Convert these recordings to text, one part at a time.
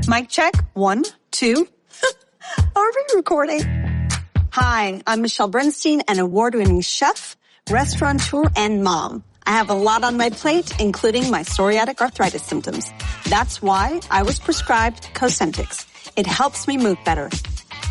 Mic check. 1, 2. Are we recording? Hi, I'm Michelle Bernstein, an award-winning chef, restaurateur, and mom. I have a lot on my plate, including my psoriatic arthritis symptoms. That's why I was prescribed Cosentyx. It helps me move better.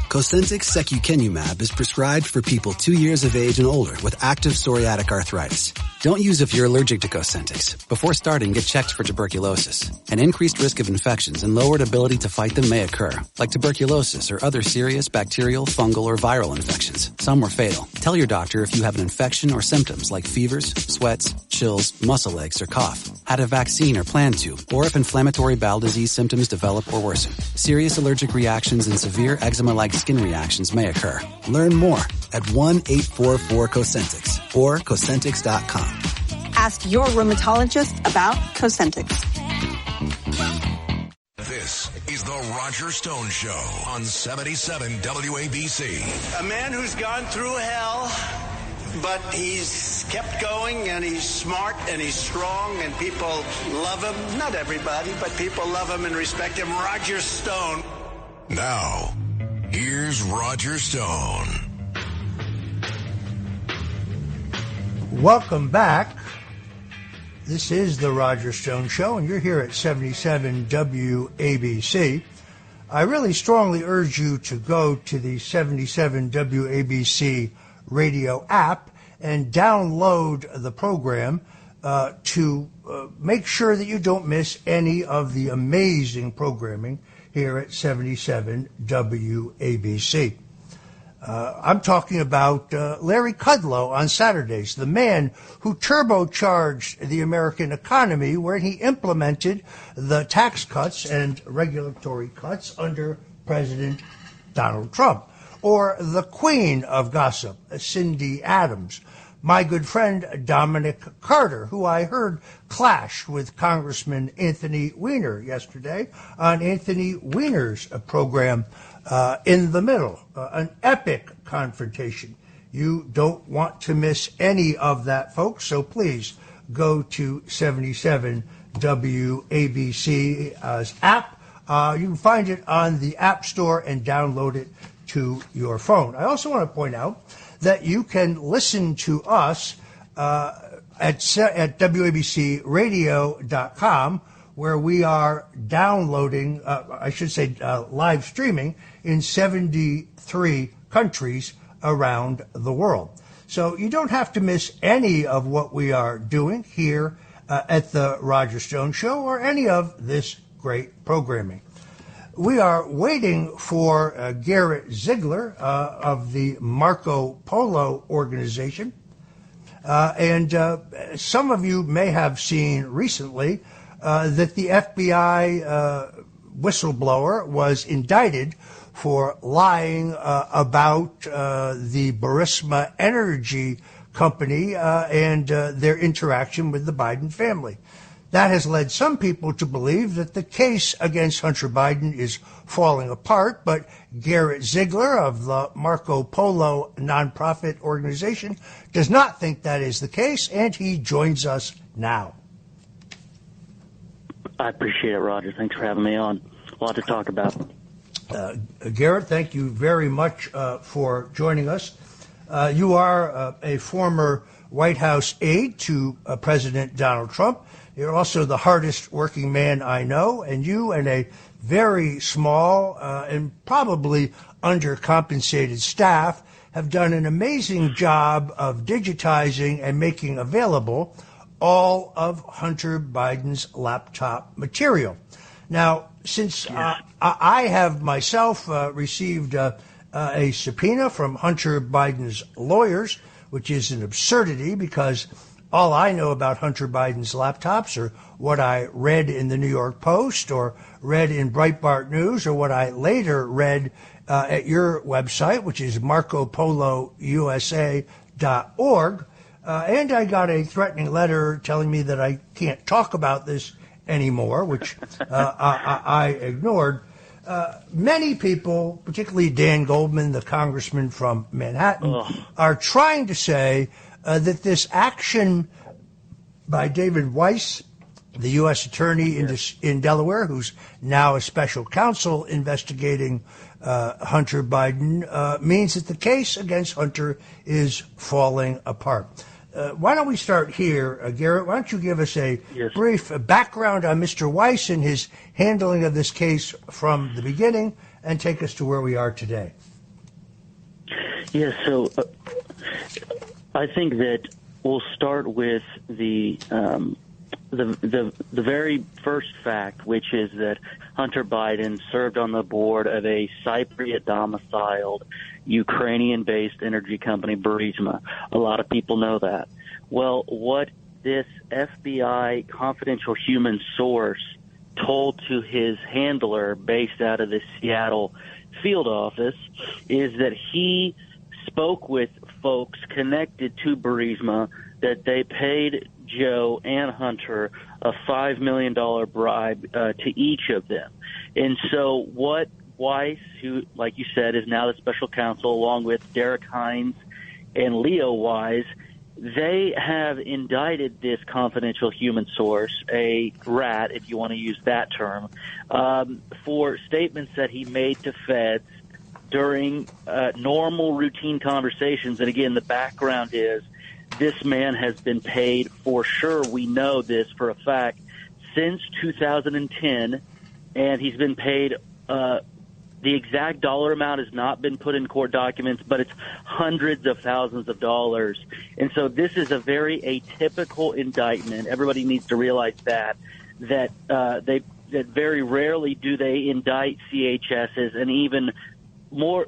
Cosentyx secukinumab is prescribed for people 2 years of age and older with active psoriatic arthritis. Don't use if you're allergic to Cosentyx. Before starting, get checked for tuberculosis. An increased risk of infections and lowered ability to fight them may occur, like tuberculosis or other serious bacterial, fungal, or viral infections. Some were fatal. Tell your doctor if you have an infection or symptoms like fevers, sweats, chills, muscle aches, or cough, had a vaccine or plan to, or if inflammatory bowel disease symptoms develop or worsen. Serious allergic reactions and severe eczema-like skin reactions may occur. Learn more at 1-844-COSENTYX or Cosentyx.com. Ask your rheumatologist about Cosentyx. This is the Roger Stone Show on 77 WABC. A man who's gone through hell, but he's kept going, and he's smart, and he's strong, and people love him. Not everybody, but people love him and respect him. Roger Stone. Now, here's Roger Stone. Welcome back. This is the Roger Stone Show, and you're here at 77 WABC. I really strongly urge you to go to the 77 WABC radio app and download the program to make sure that you don't miss any of the amazing programming here at 77 WABC. I'm talking about Larry Kudlow on Saturdays, the man who turbocharged the American economy where he implemented the tax cuts and regulatory cuts under President Donald Trump. Or the queen of gossip, Cindy Adams, my good friend Dominic Carter, who I heard clash with Congressman Anthony Weiner yesterday on Anthony Weiner's program In the Middle, an epic confrontation. You don't want to miss any of that, folks, so please go to 77 WABC's app. You can find it on the App Store and download it to your phone. I also want to point out that you can listen to us at WABCradio.com, where we are downloading, live streaming in 73 countries around the world. So you don't have to miss any of what we are doing here at the Roger Stone Show or any of this great programming. We are waiting for Garrett Ziegler of the Marco Polo organization. And some of you may have seen recently that the FBI whistleblower was indicted for lying about the Burisma Energy Company and their interaction with the Biden family. That has led some people to believe that the case against Hunter Biden is falling apart, but Garrett Ziegler of the Marco Polo nonprofit organization does not think that is the case, and he joins us now. I appreciate it, Roger. Thanks for having me on. A lot to talk about. Garrett, thank you very much for joining us. You are a former White House aide to President Donald Trump. You're also the hardest working man I know, and you and a very small and probably undercompensated staff have done an amazing job of digitizing and making available all of Hunter Biden's laptop material. Now, since I have myself received a subpoena from Hunter Biden's lawyers, which is an absurdity because all I know about Hunter Biden's laptops are what I read in the New York Post or read in Breitbart News or what I later read at your website, which is marcopolousa.org. And I got a threatening letter telling me that I can't talk about this anymore, which I ignored. Many people, particularly Dan Goldman, the congressman from Manhattan, are trying to say that this action by David Weiss, the U.S. attorney in Delaware, who's now a special counsel investigating Hunter Biden, means that the case against Hunter is falling apart. Why don't we start here, Garrett? Why don't you give us a brief background on Mr. Weiss and his handling of this case from the beginning, and take us to where we are today? Yes, so I think that we'll start with the very first fact, which is that Hunter Biden served on the board of a Cypriot-domiciled Ukrainian-based energy company, Burisma. A lot of people know that. Well, what this FBI confidential human source told to his handler based out of the Seattle field office is that he spoke with folks connected to Burisma, that they paid Joe and Hunter a $5 million bribe to each of them. And so what Weiss, who, like you said, is now the special counsel, along with Derek Hines and Leo Weiss, they have indicted this confidential human source, a rat, if you want to use that term, for statements that he made to feds during normal routine conversations. And again, the background is this man has been paid, for sure, we know this for a fact, since 2010, and he's been paid, the exact dollar amount has not been put in court documents, but it's hundreds of thousands of dollars. And so this is a very atypical indictment. Everybody needs to realize that very rarely do they indict CHSs, and even more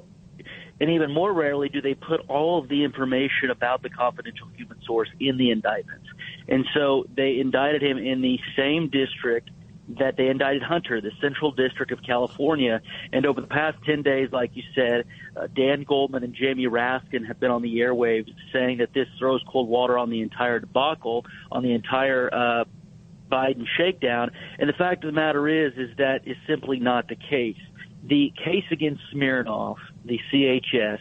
rarely do they put all of the information about the confidential human source in the indictments. And so they indicted him in the same district that they indicted Hunter, the Central District of California. And over the past 10 days, like you said, Dan Goldman and Jamie Raskin have been on the airwaves saying that this throws cold water on the entire debacle, on the entire Biden shakedown. And the fact of the matter is that is simply not the case. The case against Smirnoff, the CHS,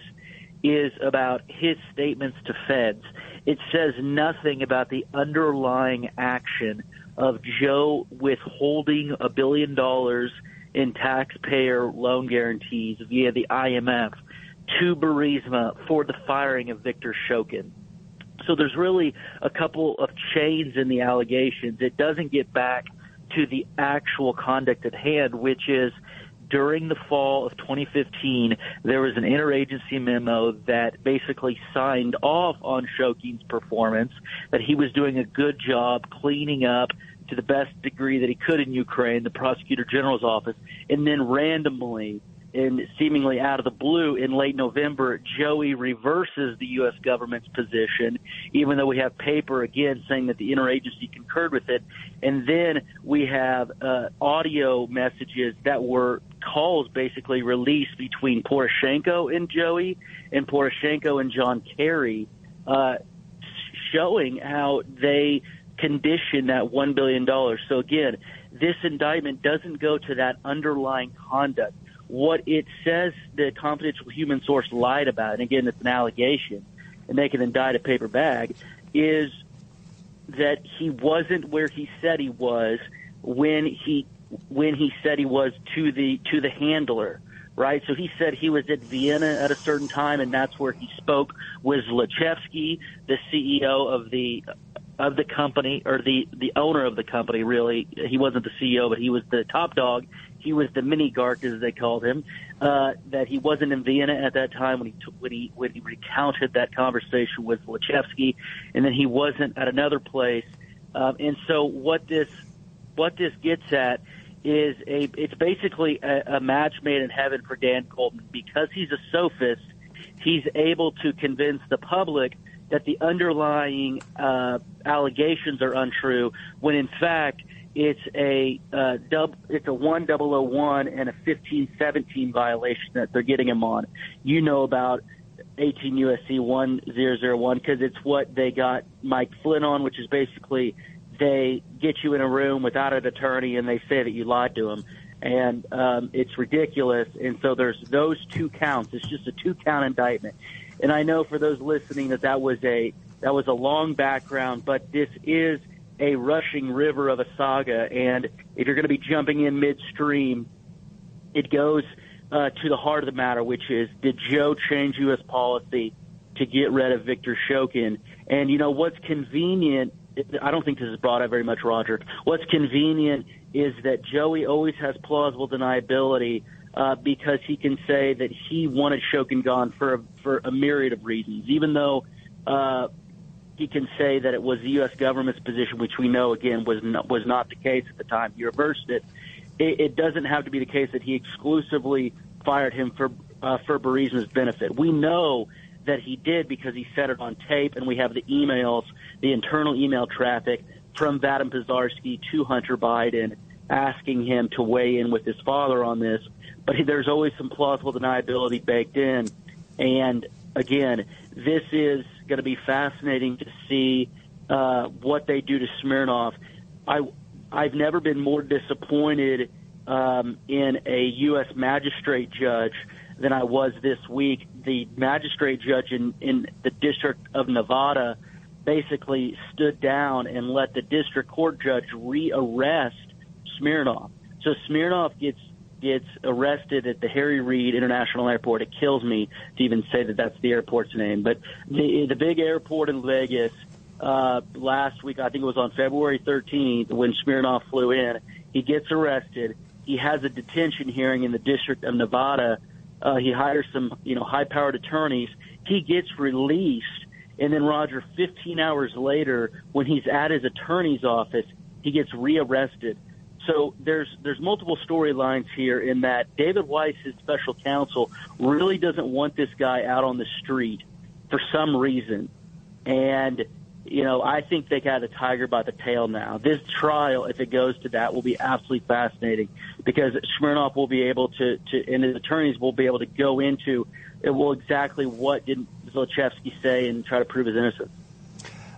is about his statements to feds. It says nothing about the underlying action of Joe withholding $1 billion in taxpayer loan guarantees via the IMF to Burisma for the firing of Victor Shokin. So there's really a couple of chains in the allegations. It doesn't get back to the actual conduct at hand, which is during the fall of 2015, there was an interagency memo that basically signed off on Shokin's performance, that he was doing a good job cleaning up to the best degree that he could in Ukraine, the Prosecutor General's office, and then randomly and seemingly out of the blue in late November, Joey reverses the U.S. government's position, even though we have paper, again, saying that the interagency concurred with it. And then we have audio messages that were calls basically released between Poroshenko and Joey and Poroshenko and John Kerry, showing how they conditioned that $1 billion. So, again, this indictment doesn't go to that underlying conduct. What it says the confidential human source lied about, and again, it's an allegation, and they can indict a paper bag, is that he wasn't where he said he was when he said he was to the handler, right? So he said he was at Vienna at a certain time, and that's where he spoke with Zlochevsky, the CEO of the company, or the owner of the company, really. He wasn't the CEO, but he was the top dog. He was the mini Gark, as they called him. That he wasn't in Vienna at that time when he recounted that conversation with Zlochevsky, and then he wasn't at another place. And so what this gets at is it's basically a match made in heaven for Dan Goldman. Because he's a sophist, he's able to convince the public that the underlying allegations are untrue, when in fact it's a 1001 and a 1517 violation that they're getting him on. You know about 18 U.S.C. 1001 because it's what they got Mike Flynn on, which is basically they get you in a room without an attorney and they say that you lied to them. And it's ridiculous. And so there's those two counts. It's just a 2-count indictment. And I know for those listening that was a long background, but this is a rushing river of a saga. And if you're going to be jumping in midstream, it goes to the heart of the matter, which is, did Joe change U.S. policy to get rid of Viktor Shokin? And, you know, what's convenient, I don't think this is brought up very much, Roger. What's convenient is that Joey always has plausible deniability because he can say that he wanted Shokin gone for a myriad of reasons, even though he can say that it was the U.S. government's position, which we know, again, was not the case at the time. He reversed it. It doesn't have to be the case that he exclusively fired him for Burisma's benefit. We know that he did because he said it on tape, and we have the emails, the internal email traffic from Vadim Pizarski to Hunter Biden asking him to weigh in with his father on this. But there's always some plausible deniability baked in. And, again, this is going to be fascinating to see what they do to Smirnov. I've never been more disappointed in a U.S. magistrate judge than I was this week. The magistrate judge in the District of Nevada basically stood down and let the district court judge rearrest Smirnov. So Smirnov gets arrested at the Harry Reid International Airport. It kills me to even say that that's the airport's name. But the big airport in Vegas, last week, I think it was on February 13th, when Smirnov flew in, he gets arrested. He has a detention hearing in the District of Nevada. He hires some, high-powered attorneys. He gets released, and then, Roger, 15 hours later, when he's at his attorney's office, he gets rearrested. So there's multiple storylines here in that David Weiss, his special counsel, really doesn't want this guy out on the street for some reason. And, I think they got a tiger by the tail now. This trial, if it goes to that, will be absolutely fascinating because Smirnov will be able to and his attorneys will be able to go into exactly what did Zlochevsky say and try to prove his innocence.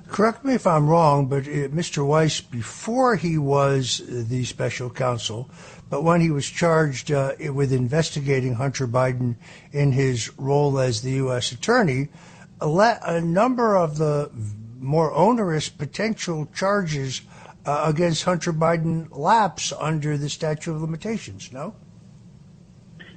Correct me if I'm wrong, but Mr. Weiss, before he was the special counsel, but when he was charged with investigating Hunter Biden in his role as the U.S. attorney, a number of the more onerous potential charges against Hunter Biden lapse under the statute of limitations, no?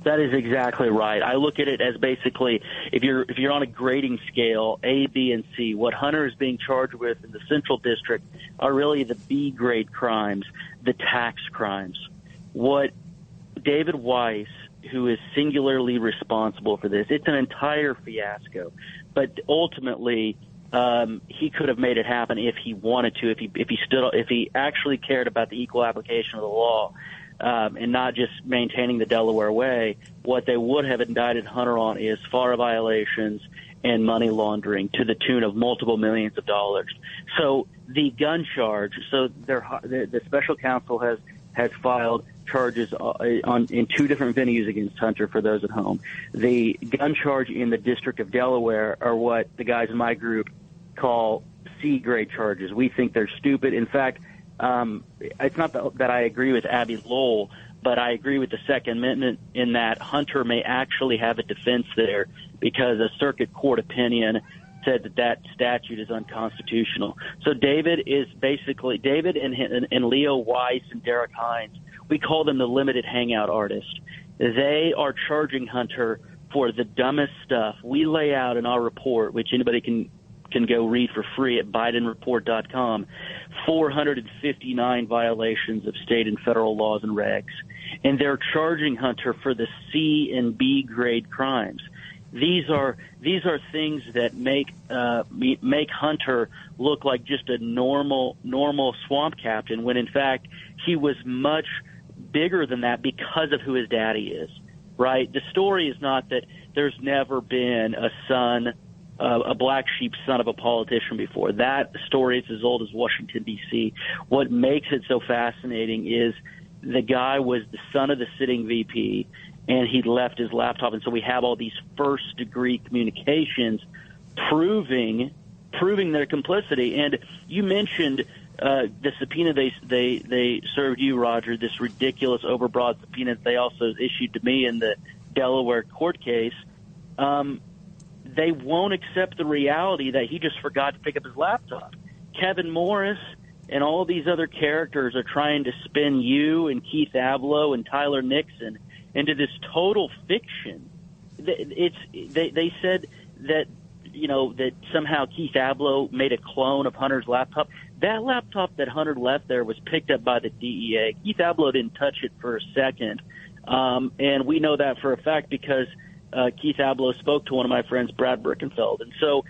That is exactly right. I look at it as basically, if you're on a grading scale, A, B, and C, what Hunter is being charged with in the Central District are really the B grade crimes, the tax crimes. What David Weiss, who is singularly responsible for this, it's an entire fiasco. But ultimately, he could have made it happen if he wanted to, if he actually cared about the equal application of the law. And not just maintaining the Delaware way. What they would have indicted Hunter on is FARA violations and money laundering to the tune of multiple millions of dollars. So the gun charge, the special counsel has filed charges in two different venues against Hunter for those at home. The gun charge in the District of Delaware are what the guys in my group call C-grade charges. We think they're stupid. In fact, it's not that I agree with Abby Lowell, but I agree with the Second Amendment in that Hunter may actually have a defense there because a circuit court opinion said that statute is unconstitutional. So David and Leo Weiss and Derek Hines, we call them the limited hangout artist. They are charging Hunter for the dumbest stuff. We lay out in our report, which anybody can go read for free at BidenReport.com, 459 violations of state and federal laws and regs. And they're charging Hunter for the C and B grade crimes. These are things that make Hunter look like just a normal swamp captain when in fact he was much bigger than that because of who his daddy is, right? The story is not that there's never been a black sheep son of a politician before. That story is as old as Washington, D.C. What makes it so fascinating is the guy was the son of the sitting VP, and he left his laptop. And so we have all these first-degree communications proving their complicity. And you mentioned the subpoena they served you, Roger, this ridiculous overbroad subpoena that they also issued to me in the Delaware court case. They won't accept the reality that he just forgot to pick up his laptop. Kevin Morris and all these other characters are trying to spin you and Keith Abloh and Tyler Nixon into this total fiction. They said that, that somehow Keith Abloh made a clone of Hunter's laptop. That laptop that Hunter left there was picked up by the DEA. Keith Abloh didn't touch it for a second. And we know that for a fact because Keith Abloh spoke to one of my friends, Brad Birkenfeld. And so,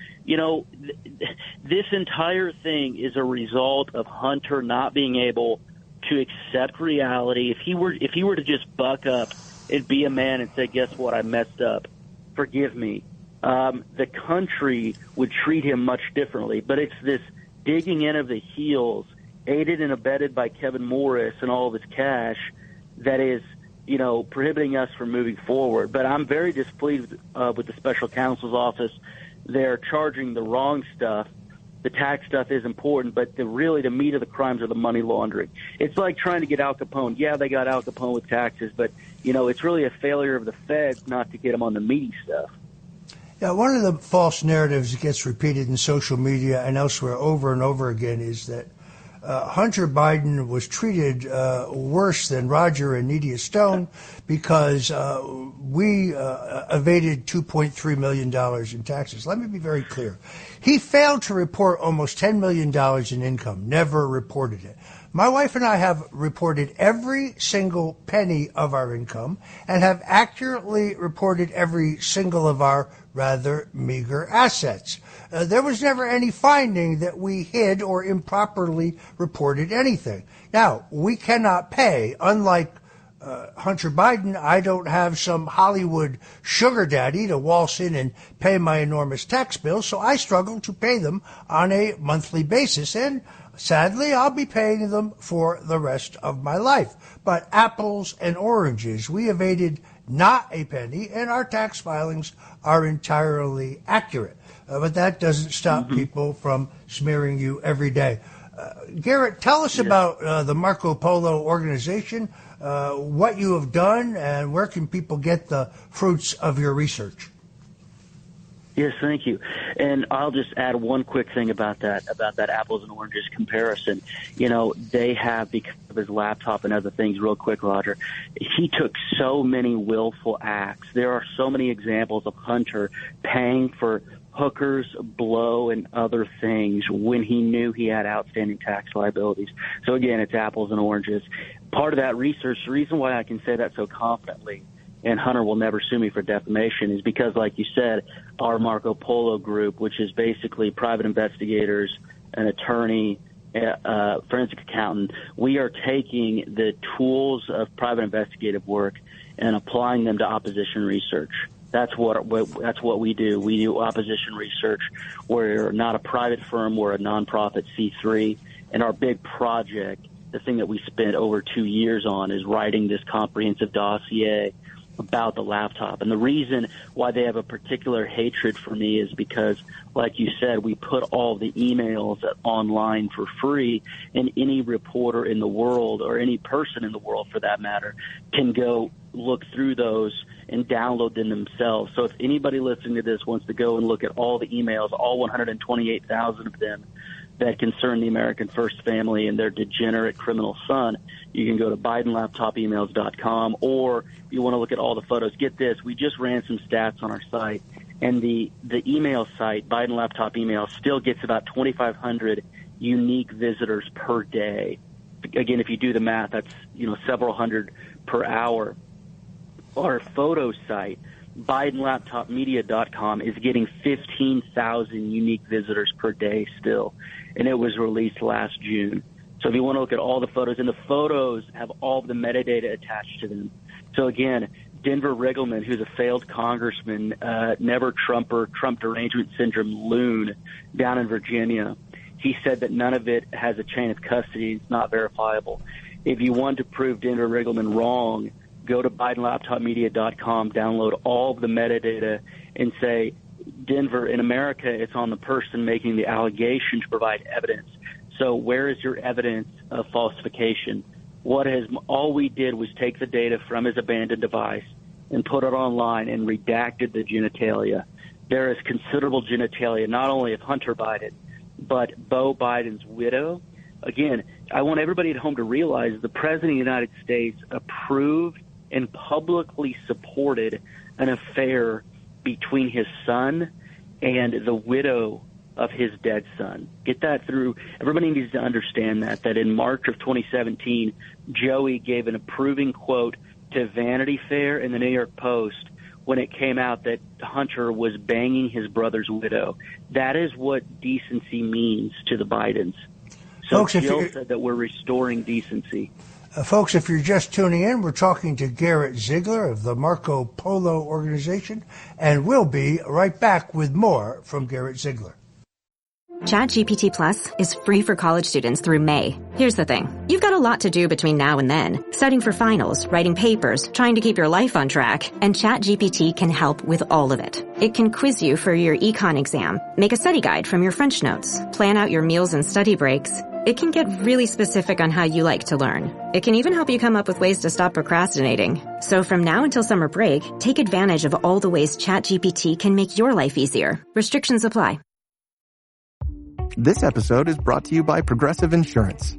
this entire thing is a result of Hunter not being able to accept reality. If he were to just buck up and be a man and say, guess what, I messed up, forgive me, the country would treat him much differently. But it's this digging in of the heels, aided and abetted by Kevin Morris and all of his cash, that is prohibiting us from moving forward. But I'm very displeased with the special counsel's office. They're charging the wrong stuff. The tax stuff is important, but the meat of the crimes are the money laundering. It's like trying to get Al Capone. Yeah, they got Al Capone with taxes, but, it's really a failure of the feds not to get him on the meaty stuff. Yeah, one of the false narratives that gets repeated in social media and elsewhere over and over again is that Hunter Biden was treated worse than Roger and Nydia Stone because we evaded $2.3 million in taxes. Let me be very clear. He failed to report almost $10 million in income, never reported it. My wife and I have reported every single penny of our income and have accurately reported every single of our rather meager assets. There was never any finding that we hid or improperly reported anything. Now, we cannot pay. Unlike Hunter Biden, I don't have some Hollywood sugar daddy to waltz in and pay my enormous tax bills, so I struggle to pay them on a monthly basis, and sadly, I'll be paying them for the rest of my life. But apples and oranges, we evaded not a penny, and our tax filings are entirely accurate. But that doesn't stop people from smearing you every day. Garrett, tell us about the Marco Polo organization, what you have done, and where can people get the fruits of your research? Yes, thank you. And I'll just add one quick thing about that apples and oranges comparison. They have, because of his laptop and other things, real quick, Roger, he took so many willful acts. There are so many examples of Hunter paying for hookers, blow, and other things when he knew he had outstanding tax liabilities. So again, it's apples and oranges. Part of that research, the reason why I can say that so confidently, and Hunter will never sue me for defamation, is because, like you said, our Marco Polo group, which is basically private investigators, an attorney, forensic accountant, we are taking the tools of private investigative work and applying them to opposition research. That's what we do. We do opposition research. We're not a private firm. We're a nonprofit C3. And our big project, the thing that we spent over 2 years on, is writing this comprehensive dossier about the laptop. And the reason why they have a particular hatred for me is because, like you said, we put all the emails online for free, and any reporter in the world, or any person in the world for that matter, can go look through those and download them themselves. So if anybody listening to this wants to go and look at all the emails, all 128,000 of them that concern the American First family and their degenerate criminal son, you can go to BidenLaptopEmails.com, or if you want to look at all the photos, get this, we just ran some stats on our site, and the email site, Biden Laptop Emails, still gets about 2,500 unique visitors per day. Again, if you do the math, that's several hundred per hour. Our photo site, BidenLaptopMedia.com, is getting 15,000 unique visitors per day still, and it was released last June. So if you want to look at all the photos, and the photos have all the metadata attached to them. So again, Denver Riggleman, who's a failed congressman, never Trumper, Trump derangement syndrome loon down in Virginia, he said that none of it has a chain of custody. It's not verifiable. If you want to prove Denver Riggleman wrong, go to BidenLaptopMedia.com, download all of the metadata, and say, Denver, in America, it's on the person making the allegation to provide evidence. So where is your evidence of falsification? All we did was take the data from his abandoned device and put it online and redacted the genitalia. There is considerable genitalia, not only of Hunter Biden, but Beau Biden's widow, again, I want everybody at home to realize the President of the United States approved and publicly supported an affair between his son and the widow of his dead son. Get that through. Everybody needs to understand that in March of 2017, Joey gave an approving quote to Vanity Fair and the New York Post when it came out that Hunter was banging his brother's widow. That is what decency means to the Bidens. So folks, Jill said that we're restoring decency. Folks, if you're just tuning in, we're talking to Garrett Ziegler of the Marco Polo organization, and we'll be right back with more from Garrett Ziegler. ChatGPT Plus is free for college students through May. Here's the thing. You've got a lot to do between now and then. Studying for finals, writing papers, trying to keep your life on track, and ChatGPT can help with all of it. It can quiz you for your econ exam, make a study guide from your French notes, plan out your meals and study breaks. It can get really specific on how you like to learn. It can even help you come up with ways to stop procrastinating. So from now until summer break, take advantage of all the ways ChatGPT can make your life easier. Restrictions apply. This episode is brought to you by Progressive Insurance.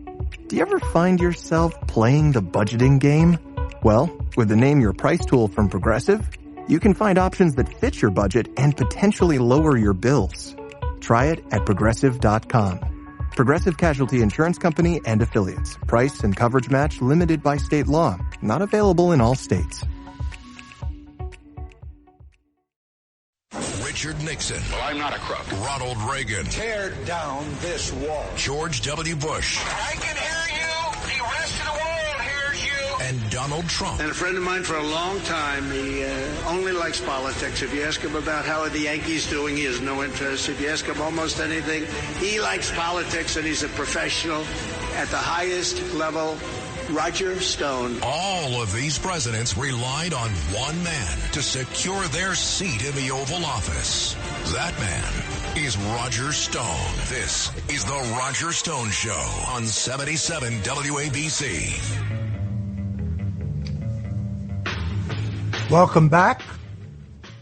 Do you ever find yourself playing the budgeting game? Well, with the Name Your Price tool from Progressive, you can find options that fit your budget and potentially lower your bills. Try it at Progressive.com. Progressive Casualty Insurance Company and Affiliates. Price and coverage match limited by state law. Not available in all states. Richard Nixon. Well, I'm not a crook. Ronald Reagan. Tear down this wall. George W. Bush. I can hear you. The rest of the world hears you. And Donald Trump. And a friend of mine for a long time, he only likes politics. If you ask him about how are the Yankees doing, he has no interest. If you ask him almost anything, he likes politics, and he's a professional at the highest level. Roger Stone. All of these presidents relied on one man to secure their seat in the Oval Office. That man is Roger Stone. This is the Roger Stone Show on 77 WABC. Welcome back.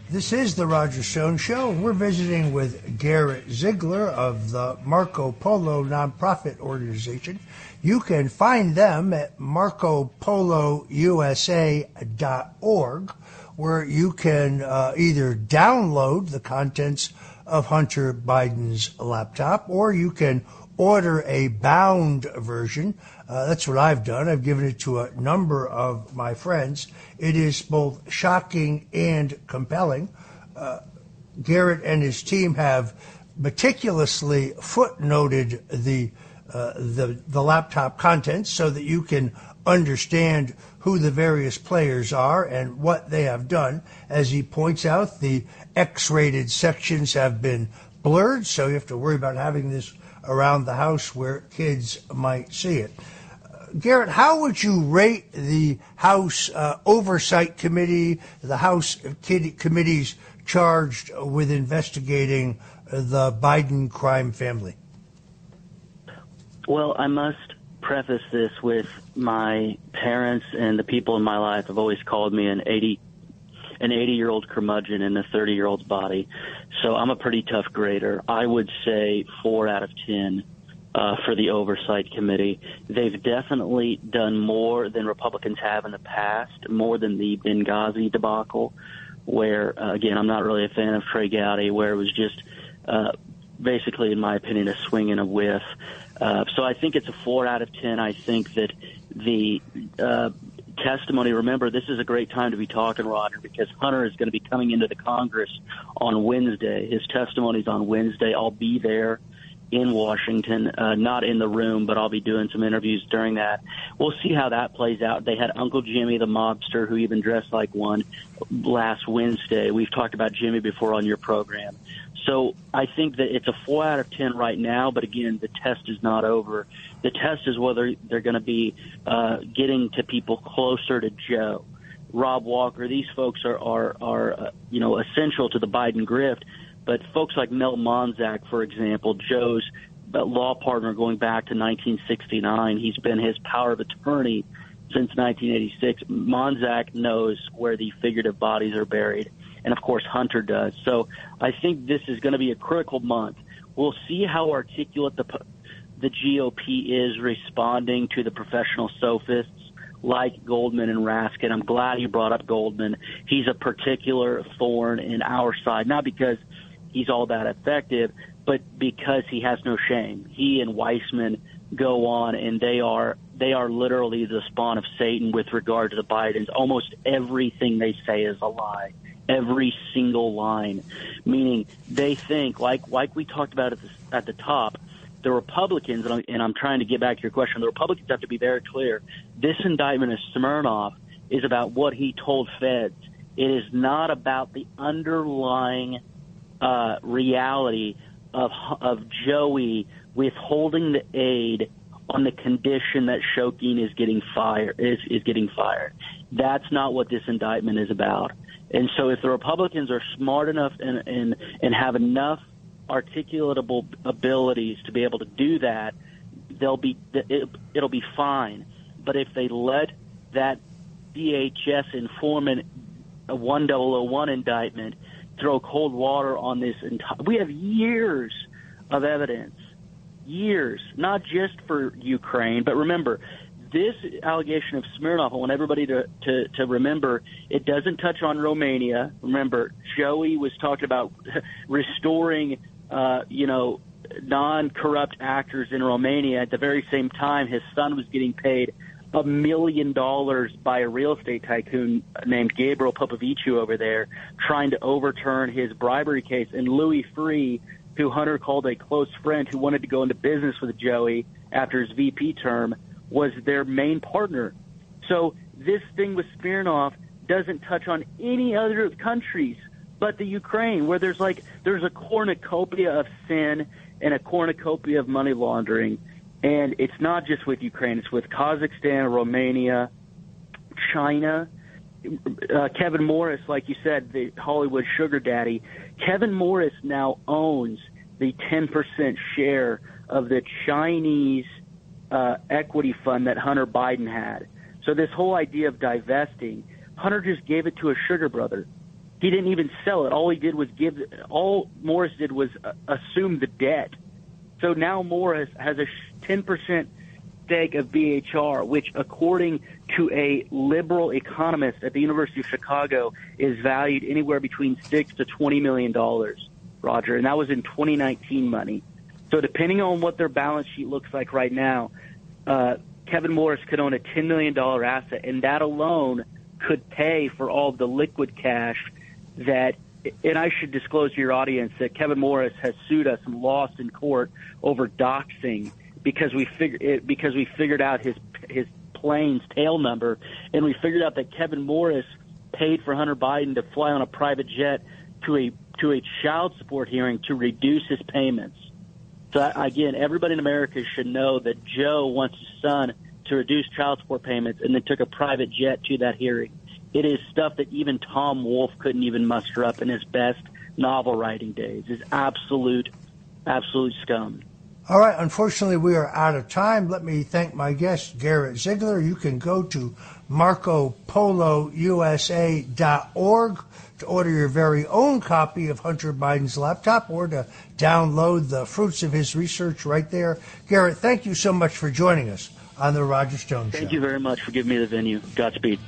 This is the Roger Stone Show. We're visiting with Garrett Ziegler of the Marco Polo nonprofit organization. You can find them at marcopolousa.org, where you can either download the contents of Hunter Biden's laptop, or you can order a bound version. That's what I've done. I've given it to a number of my friends. It is both shocking and compelling. Garrett and his team have meticulously footnoted the laptop contents so that you can understand who the various players are and what they have done. As he points out, the X-rated sections have been blurred, so you have to worry about having this around the house where kids might see it. Garrett, how would you rate the House Oversight Committee, the House committees charged with investigating the Biden crime family? Well, I must preface this with my parents and the people in my life have always called me an 80-year-old curmudgeon in a 30-year-old's body. So I'm a pretty tough grader. I would say 4 out of 10 for the Oversight Committee. They've definitely done more than Republicans have in the past, more than the Benghazi debacle, where, again, I'm not really a fan of Trey Gowdy, where it was just basically, in my opinion, a swing and a whiff. So I think it's a 4 out of 10. I think that the testimony, remember, this is a great time to be talking, Roger, because Hunter is going to be coming into the Congress on Wednesday. His testimony's on Wednesday. I'll be there in Washington, not in the room, but I'll be doing some interviews during that. We'll see how that plays out. They had Uncle Jimmy, the mobster, who even dressed like one, last Wednesday. We've talked about Jimmy before on your program. So I think that it's a 4 out of 10 right now, but again, the test is not over. The test is whether they're going to be getting to people closer to Joe. Rob Walker, these folks are essential to the Biden grift, but folks like Mel Monzak, for example, Joe's law partner going back to 1969, he's been his power of attorney since 1986. Monzak knows where the figurative bodies are buried. And, of course, Hunter does. So I think this is going to be a critical month. We'll see how articulate the GOP is responding to the professional sophists like Goldman and Raskin. I'm glad you brought up Goldman. He's a particular thorn in our side, not because he's all that effective, but because he has no shame. He and Weissman go on, and they are literally the spawn of Satan with regard to the Bidens. Almost everything they say is a lie. Every single line, meaning they think, like we talked about at the top, the Republicans, and I'm trying to get back to your question, the Republicans have to be very clear. This indictment of Smirnov is about what he told feds. It is not about the underlying reality of Joey withholding the aid on the condition that Shokin is getting fired. That's not what this indictment is about. And so if the Republicans are smart enough and have enough articulatable abilities to be able to do that, it'll be fine. But if they let that DHS informant, a 1001 indictment, throw cold water on this we have years of evidence, not just for Ukraine, but remember, this allegation of Smirnov, I want everybody to remember, it doesn't touch on Romania. Remember, Joey was talking about restoring, non-corrupt actors in Romania. At the very same time, his son was getting paid $1 million by a real estate tycoon named Gabriel Popoviciu over there, trying to overturn his bribery case. And Louis Freeh, who Hunter called a close friend who wanted to go into business with Joey after his VP term, was their main partner. So this thing with Smirnov doesn't touch on any other countries but the Ukraine, where there's a cornucopia of sin and a cornucopia of money laundering. And it's not just with Ukraine. It's with Kazakhstan, Romania, China. Kevin Morris, like you said, the Hollywood sugar daddy. Kevin Morris now owns the 10% share of the Chinese equity fund that Hunter Biden had. So this whole idea of divesting, Hunter just gave it to a sugar brother. He didn't even sell it. All Morris did was assume the debt. So now Morris has a 10% stake of BHR, which according to a liberal economist at the University of Chicago is valued anywhere between $6 to $20 million, Roger. And that was in 2019 money. So depending on what their balance sheet looks like right now, Kevin Morris could own a $10 million asset, and that alone could pay for all of the liquid cash that, and I should disclose to your audience that Kevin Morris has sued us and lost in court over doxing because we figured out his plane's tail number, and we figured out that Kevin Morris paid for Hunter Biden to fly on a private jet to a child support hearing to reduce his payments. So, again, everybody in America should know that Joe wants his son to reduce child support payments and then took a private jet to that hearing. It is stuff that even Tom Wolfe couldn't even muster up in his best novel writing days. It's absolute scum. All right. Unfortunately, we are out of time. Let me thank my guest, Garrett Ziegler. You can go to MarcoPoloUSA.org to order your very own copy of Hunter Biden's laptop or to download the fruits of his research right there. Garrett, thank you so much for joining us on The Roger Stone Show. Thank you very much for giving me the venue. Godspeed.